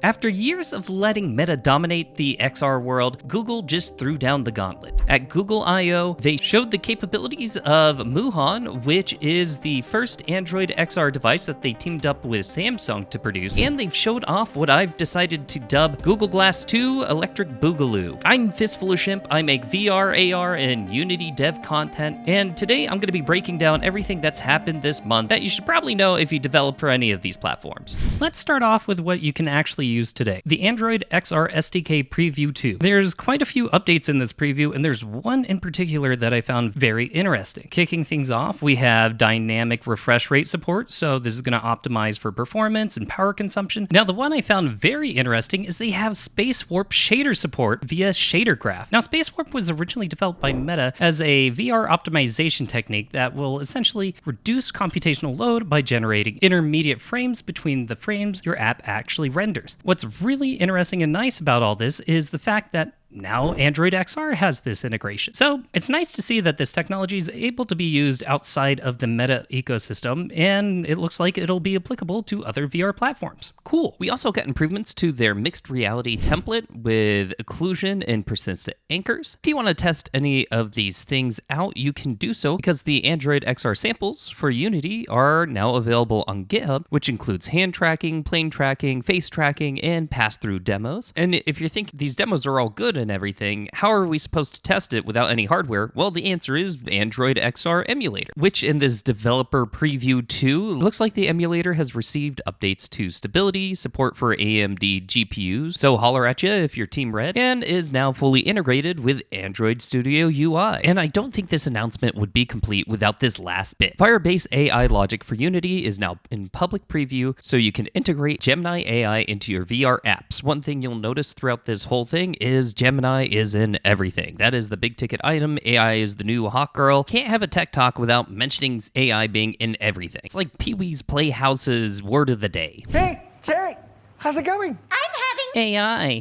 After years of letting Meta dominate the XR world, Google just threw down the gauntlet. At Google I/O, they showed the capabilities of Muhan, which is the first Android XR device that they teamed up with Samsung to produce, and they've showed off what I've decided to dub Google Glass 2 Electric Boogaloo. I'm Fistful of Shrimp, I make VR, AR, and Unity dev content, and today I'm going to be breaking down everything that's happened this month that you should probably know if you develop for any of these platforms. Let's start off with what you can actually use today. The Android XR SDK Preview 2. There's quite a few updates in this preview, and there's one in particular that I found very interesting. Kicking things off, we have dynamic refresh rate support, so this is going to optimize for performance and power consumption. Now, the one I found very interesting is they have Space Warp shader support via Shader Graph. Now, Space Warp was originally developed by Meta as a VR optimization technique that will essentially reduce computational load by generating intermediate frames between the frames your app actually renders. What's really interesting and nice about all this is the fact that now Android XR has this integration. So it's nice to see that this technology is able to be used outside of the Meta ecosystem, and it looks like it'll be applicable to other VR platforms. Cool. We also got improvements to their mixed reality template with occlusion and persistent anchors. If you want to test any of these things out, you can do so because the Android XR samples for Unity are now available on GitHub, which includes hand tracking, plane tracking, face tracking, and pass-through demos. And if you think these demos are all good and everything, how are we supposed to test it without any hardware? Well, the answer is Android XR emulator, which in this developer preview 2, looks like the emulator has received updates to stability, support for AMD GPUs, so holler at you if you're Team Red, and is now fully integrated with Android Studio UI. And I don't think this announcement would be complete without this last bit. Firebase AI logic for Unity is now in public preview, so you can integrate Gemini AI into your VR apps. One thing you'll notice throughout this whole thing is Gemini is in everything. That is the big ticket item. AI is the new hot girl. Can't have a tech talk without mentioning AI being in everything. It's like Pee-wee's Playhouse's word of the day. Hey, Jerry, how's it going? I'm having AI.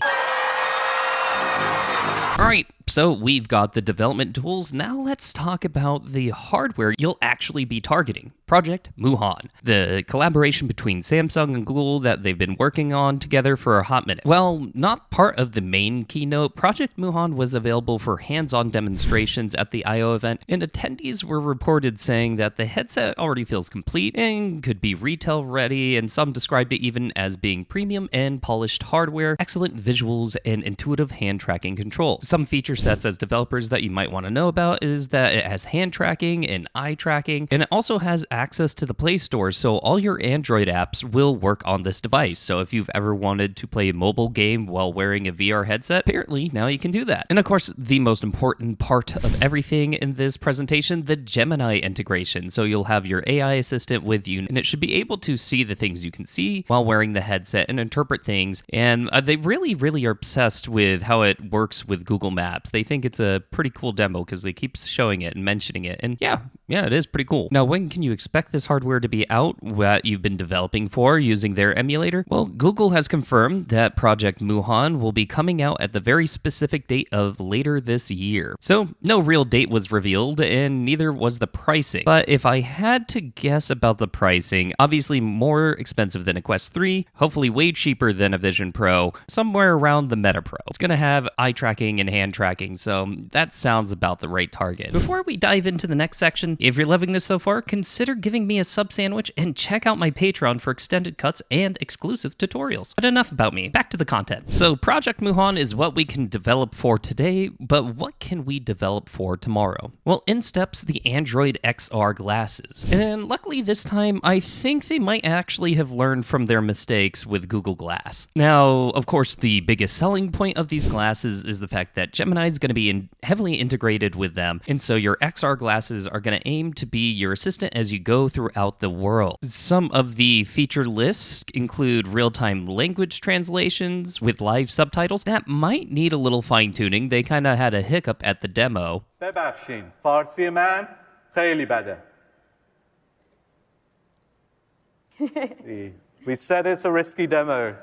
All right, so we've got the development tools. Now let's talk about the hardware you'll actually be targeting. Project Muhan, the collaboration between Samsung and Google that they've been working on together for a hot minute. Well, not part of the main keynote, Project Muhan was available for hands-on demonstrations at the I/O event, and attendees were reported saying that the headset already feels complete and could be retail ready, and some described it even as being premium and polished hardware, excellent visuals, and intuitive hand tracking control. Some feature sets as developers that you might want to know about is that it has hand tracking and eye tracking, and it also has access to the Play Store, so all your Android apps will work on this device. So if you've ever wanted to play a mobile game while wearing a VR headset, apparently now you can do that. And of course, the most important part of everything in this presentation, the Gemini integration. So you'll have your AI assistant with you, and it should be able to see the things you can see while wearing the headset and interpret things. And they really are obsessed with how it works with Google Maps. They think it's a pretty cool demo because they keep showing it and mentioning it. And yeah, it is pretty cool. Now, when can you expect this hardware to be out, what you've been developing for using their emulator? Well, Google has confirmed that Project Muhan will be coming out at the very specific date of later this year. So no real date was revealed, and neither was the pricing. But if I had to guess about the pricing, obviously more expensive than a Quest 3, hopefully way cheaper than a Vision Pro, somewhere around the Meta Pro. It's going to have eye tracking and hand tracking, so that sounds about the right target. Before we dive into the next section, if you're loving this so far, consider giving me a sub sandwich and check out my Patreon for extended cuts and exclusive tutorials. But enough about me, back to the content. So Project Muhan is what we can develop for today, but what can we develop for tomorrow? Well, in steps the Android XR glasses. And luckily this time, I think they might actually have learned from their mistakes with Google Glass. Now, of course, the biggest selling point of these glasses is the fact that Gemini is going to be heavily integrated with them, and so your XR glasses are going to aim to be your assistant as you go throughout the world. Some of the feature lists include real-time language translations with live subtitles that might need a little fine-tuning. They kind of had a hiccup at the demo. ببخشین فارسی من خیلی بده. See, we said it's a risky demo.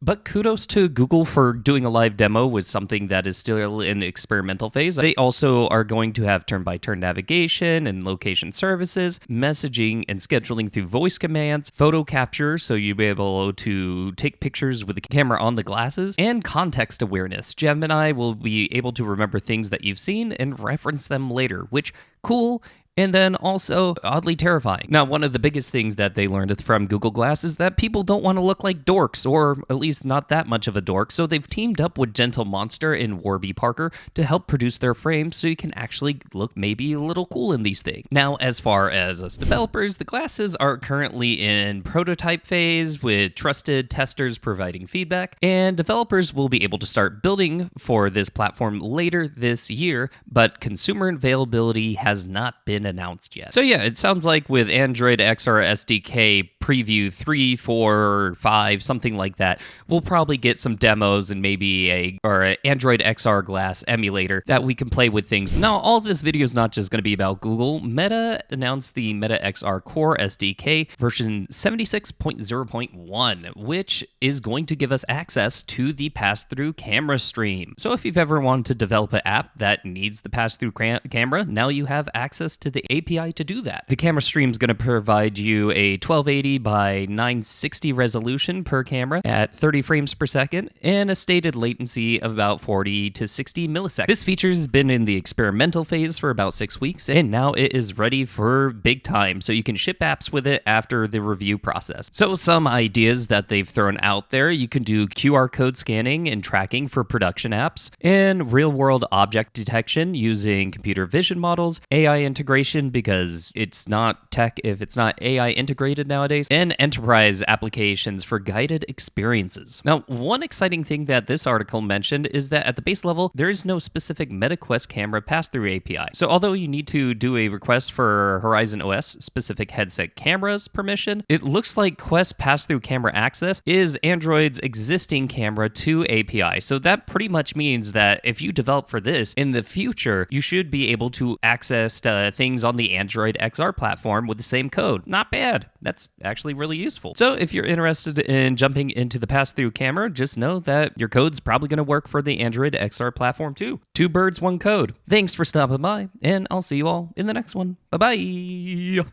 But kudos to Google for doing a live demo with something that is still in experimental phase. They also are going to have turn-by-turn navigation and location services, messaging and scheduling through voice commands, photo capture so you'll be able to take pictures with the camera on the glasses, and context awareness. Gemini will be able to remember things that you've seen and reference them later, which, cool. And then also oddly terrifying. Now, one of the biggest things that they learned from Google Glass is that people don't want to look like dorks, or at least not that much of a dork, so they've teamed up with Gentle Monster and Warby Parker to help produce their frames so you can actually look maybe a little cool in these things. Now, as far as us developers, the glasses are currently in prototype phase with trusted testers providing feedback, and developers will be able to start building for this platform later this year, but consumer availability has not been announced yet. So yeah, it sounds like with Android XR SDK Preview 3, 4, 5, something like that, we'll probably get some demos and maybe an Android XR Glass emulator that we can play with things. Now, all of this video is not just going to be about Google. Meta announced the Meta XR Core SDK version 76.0.1, which is going to give us access to the pass-through camera stream. So if you've ever wanted to develop an app that needs the pass-through camera, now you have access to the API to do that. The camera stream is going to provide you a 1280 by 960 resolution per camera at 30 frames per second and a stated latency of about 40 to 60 milliseconds. This feature has been in the experimental phase for about 6 weeks, and now it is ready for big time, so you can ship apps with it after the review process. So some ideas that they've thrown out there: you can do QR code scanning and tracking for production apps, and real-world object detection using computer vision models, AI integration because it's not tech if it's not AI integrated nowadays, and enterprise applications for guided experiences. Now, one exciting thing that this article mentioned is that at the base level, there is no specific MetaQuest camera pass-through API. So although you need to do a request for Horizon OS specific headset cameras permission, it looks like Quest pass-through camera access is Android's existing camera 2 API. So that pretty much means that if you develop for this in the future, you should be able to access things on the Android XR platform with the same code. Not bad. That's actually really useful. So if you're interested in jumping into the pass-through camera, just know that your code's probably going to work for the Android XR platform too. 2 birds, 1 code. Thanks for stopping by, and I'll see you all in the next one. Bye-bye.